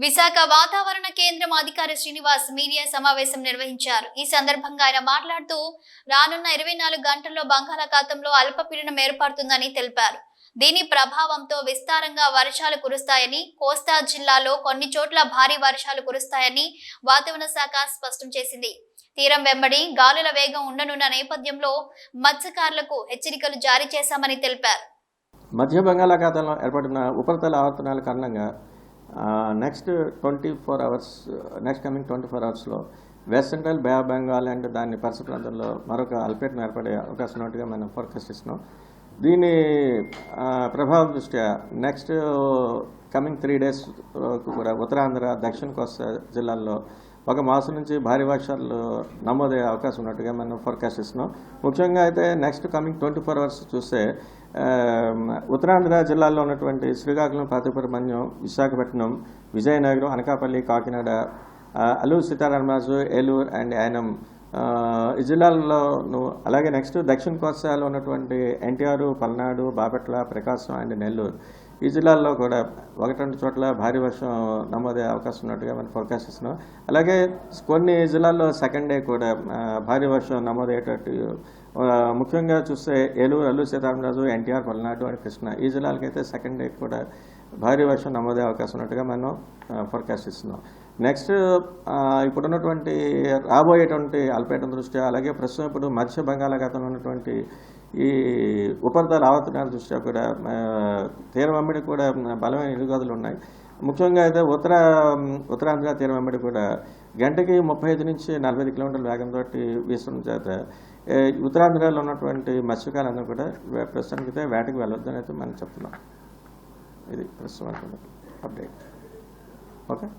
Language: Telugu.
విశాఖ వాతావరణ కేంద్రం అధికారి శ్రీనివాస్ మీడియా సమావేశం నిర్వహించారు. ఈ సందర్భంగా ఆయన మాట్లాడుతూ రానున్న 24 గంటల్లో బంగాళాఖాతంలో అల్పపీడనం ఏర్పడుతుందని తెలిపారు. దీని ప్రభావంతో విస్తారంగా వర్షాలు కురుస్తాయని, కోస్తా జిల్లాలో కొన్ని చోట్ల భారీ వర్షాలు కురుస్తాయని వాతావరణ శాఖ స్పష్టం చేసింది. తీరం వెంబడి గాలుల వేగం ఉండనున్న నేపథ్యంలో మత్స్యకారులకు హెచ్చరికలు జారీ చేశామని తెలిపారు. మధ్య బంగాళాఖాతంలో ఏర్పడిన ఉపరితల ఆవర్తనాల కారణంగా నెక్స్ట్ కమింగ్ 24 అవర్స్లో west central bay of Bengal and దాని పరిసర ప్రాంతంలో మరొక అల్పపీడనం ఏర్పడే అవకాశం ఉన్నట్టుగా మనం ఫోర్కాస్ట్ ఇస్తున్నాం. దీని ప్రభావం దృష్ట్యా నెక్స్ట్ కమింగ్ 3 days కూడా ఉత్తరాంధ్ర, దక్షిణ కోస్తా జిల్లాల్లో ఒక మాసం నుంచి భారీ వర్షాలు నమోదయ్యే అవకాశం ఉన్నట్టుగా మనం ఫోర్కాస్ట్ ఇస్తున్నాం. ముఖ్యంగా అయితే నెక్స్ట్ కమింగ్ 24 అవర్స్ చూస్తే ఉత్తరాంధ్ర జిల్లాల్లో ఉన్నటువంటి శ్రీకాకుళం, పాతపురమన్యం, విశాఖపట్నం, విజయనగరం, అనకాపల్లి, కాకినాడ, అల్లూరు సీతారామరాజు, ఏలూరు అండ్ యానం ఈ జిల్లాల్లోనూ, అలాగే నెక్స్ట్ దక్షిణ కోస్తాలో ఉన్నటువంటి ఎన్టీఆర్, పల్నాడు, బాపట్ల, ప్రకాశం అండ్ నెల్లూరు ఈ జిల్లాల్లో కూడా 1-2 చోట్ల భారీ వర్షం నమోదయ్యే అవకాశం ఉన్నట్టుగా మనం ఫోర్కాస్ట్ ఇస్తున్నాం. అలాగే కొన్ని జిల్లాల్లో సెకండ్ డే కూడా భారీ వర్షం నమోదయ్యేటట్టు, ముఖ్యంగా చూస్తే ఏలూరు, అల్లూరు సీతారామరాజు, ఎన్టీఆర్, పల్నాడు అండ్ కృష్ణ ఈ జిల్లాలకైతే సెకండ్ డే కూడా భారీ వర్షం నమోదయ్యే అవకాశం ఉన్నట్టుగా మనం ఫోర్కాస్ట్ ఇస్తున్నాం. నెక్స్ట్ ఇప్పుడున్నటువంటి రాబోయేటువంటి అల్పపీడనం దృష్ట్యా, అలాగే ప్రస్తుతం ఇప్పుడు మధ్య బంగాళాఖాతంలో ఉన్నటువంటి ఈ ఉపరితల ఆవర్తనాల దృష్ట్యా కూడా తీరం వెంబడి కూడా బలమైన ఎదుగుదలలు ఉన్నాయి. ముఖ్యంగా అయితే ఉత్తరాంధ్ర తీరం వెంబడి కూడా గంటకి 35 నుంచి 45 కిలోమీటర్ల వేగంతో వీస్తున్న చేత ఉత్తరాంధ్రలో ఉన్నటువంటి మత్స్యకారులందరూ కూడా ప్రస్తుతానికి అయితే వేటకి వెళ్ళొద్దని అయితే మనం చెప్తున్నాం. ఇది ప్రస్తుతం అప్డేట్. ఓకే.